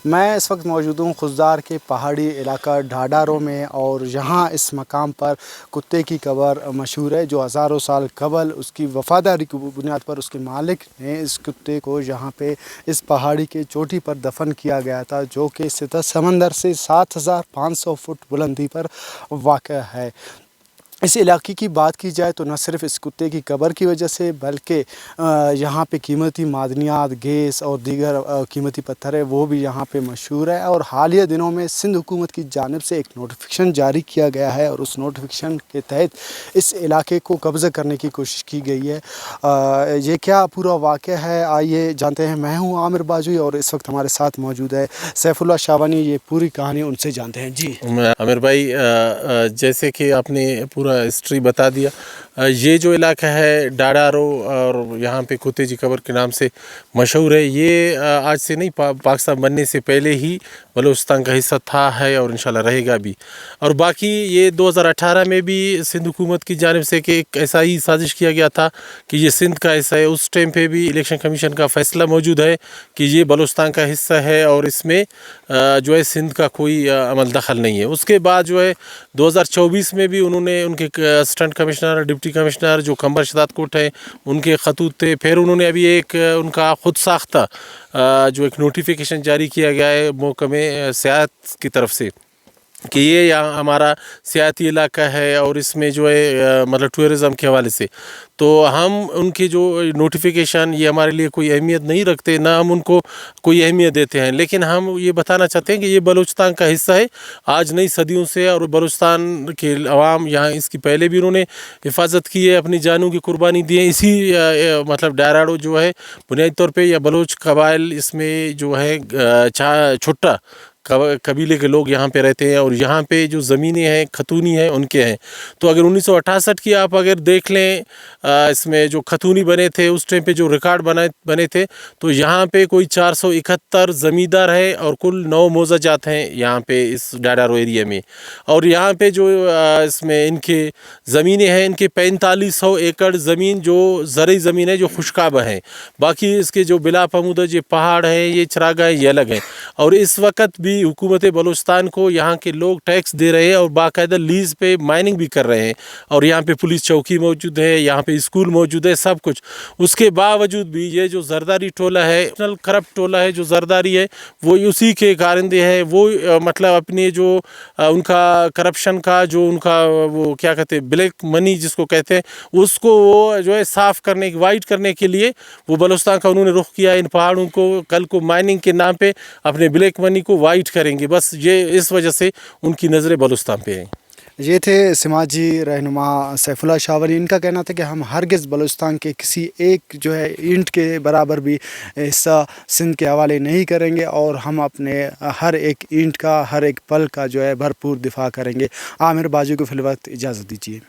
میں اس وقت موجود ہوں خضدار کے پہاڑی علاقہ ڈھاڈارو میں، اور یہاں اس مقام پر کتے کی قبر مشہور ہے جو ہزاروں سال قبل اس کی وفاداری کی بنیاد پر اس کے مالک نے اس کتے کو یہاں پہ اس پہاڑی کے چوٹی پر دفن کیا گیا تھا، جو کہ سمندر سے 7500 فٹ بلندی پر واقع ہے۔ اس علاقے کی بات کی جائے تو نہ صرف اس کتے کی قبر کی وجہ سے، بلکہ یہاں پہ قیمتی معدنیات، گیس اور دیگر قیمتی پتھر ہے وہ بھی یہاں پہ مشہور ہے۔ اور حالیہ دنوں میں سندھ حکومت کی جانب سے ایک نوٹیفیکیشن جاری کیا گیا ہے، اور اس نوٹیفیکیشن کے تحت اس علاقے کو قبضہ کرنے کی کوشش کی گئی ہے۔ یہ کیا پورا واقعہ ہے، آئیے جانتے ہیں۔ میں ہوں عامر باجوئی، اور اس وقت ہمارے ساتھ موجود ہے سیف اللہ شاہوانی۔ یہ پوری کہانی ان سے جانتے ہیں۔ جی عامر بھائی، جیسے کہ آپ نے پورا ہسٹری بتا دیا، یہ جو علاقہ ہے ڈھاڈارو اور یہاں پہ کتے کی قبر کے نام سے مشہور ہے، یہ آج سے نہیں، پاکستان بننے سے پہلے ہی بلوچستان کا حصہ تھا ہے اور انشاءاللہ رہے گا بھی۔ اور باقی یہ 2018 میں بھی سندھ حکومت کی جانب سے کہ ایک ایسا ہی سازش کیا گیا تھا کہ یہ سندھ کا حصہ ہے۔ اس ٹائم پہ بھی الیکشن کمیشن کا فیصلہ موجود ہے کہ یہ بلوچستان کا حصہ ہے اور اس میں جو ہے سندھ کا کوئی عمل دخل نہیں ہے۔ اس کے بعد جو ہے 2024 میں بھی انہوں نے ان کے اسسٹنٹ کمشنر، ڈپٹی کمشنر جو قمبر شداد کوٹ ہے، ان کے خطوط تھے۔ پھر انہوں نے ابھی ایک ان کا خود ساختہ جو ایک نوٹیفیکیشن جاری کیا گیا ہے محکمہ سیاحت کی طرف سے کہ یہ یہاں ہمارا سیاحتی علاقہ ہے اور اس میں جو ہے مطلب ٹورزم کے حوالے سے، تو ہم ان کی جو نوٹیفیکیشن یہ ہمارے لیے کوئی اہمیت نہیں رکھتے، نہ ہم ان کو کوئی اہمیت دیتے ہیں، لیکن ہم یہ بتانا چاہتے ہیں کہ یہ بلوچستان کا حصہ ہے آج نہیں صدیوں سے، اور بلوچستان کے عوام یہاں اس کی پہلے بھی انہوں نے حفاظت کی ہے، اپنی جانوں کی قربانی دی ہے۔ اسی مطلب ڈھاڈارو جو ہے بنیادی طور پہ یا بلوچ قبائل اس میں جو ہے چھٹا قبیلے کے لوگ یہاں پہ رہتے ہیں، اور یہاں پہ جو زمینیں ہیں ختونی ہیں ان کے ہیں۔ تو اگر 1968 کی آپ اگر دیکھ لیں، اس میں جو ختونی بنے تھے اس ٹائم پہ جو ریکارڈ بنے تھے، تو یہاں پہ کوئی 471 زمیندار ہے اور کل 9 موضع جات ہیں یہاں پہ اس ڈھاڈارو ایریا میں۔ اور یہاں پہ جو اس میں ان کے زمینیں ہیں، ان کے 4500 ایکڑ زمین جو زرعی زمین ہے جو خشکابہ ہیں، باقی اس کے جو بلا پمودج یہ پہاڑ ہیں، یہ چراگاہ ہیں، یہ الگ ہیں۔ اور اس وقت بھی حکومت بلوچستان کو یہاں کے لوگ ٹیکس دے رہے ہیں اور باقاعدہ لیز پہ مائننگ بھی کر رہے ہیں، اور یہاں پہ پولیس چوکی موجود ہے، یہاں پہ اسکول موجود ہے، سب کچھ۔ اس کے باوجود بھی یہ جو زرداری ٹولہ ہے، کرپٹ ٹولہ ہے جو زرداری ہے، وہ اسی کے کارندے ہیں۔ وہ مطلب اپنے جو ان کا کرپشن کا جو ان کا وہ کیا کہتے ہیں بلیک منی جس کو کہتے ہیں، اس کو وہ جو ہے صاف کرنے وائٹ کرنے کے لیے وہ بلوچستان کا انہوں نے رخ کیا ہے۔ ان پہاڑوں کو کل کو مائننگ کے نام پہ اپنے بلیک منی کو وائٹ کریں گے، بس یہ اس وجہ سے ان کی نظریں بلوچستان پہ ہیں۔ یہ تھے سماجی رہنما سیف اللہ شاہوانی۔ ان کا کہنا تھا کہ ہم ہرگز بلوچستان کے کسی ایک جو ہے اینٹ کے برابر بھی حصہ سندھ کے حوالے نہیں کریں گے، اور ہم اپنے ہر ایک اینٹ کا، ہر ایک پل کا جو ہے بھرپور دفاع کریں گے۔ عامر باجوئی کو فی الوقت اجازت دیجیے۔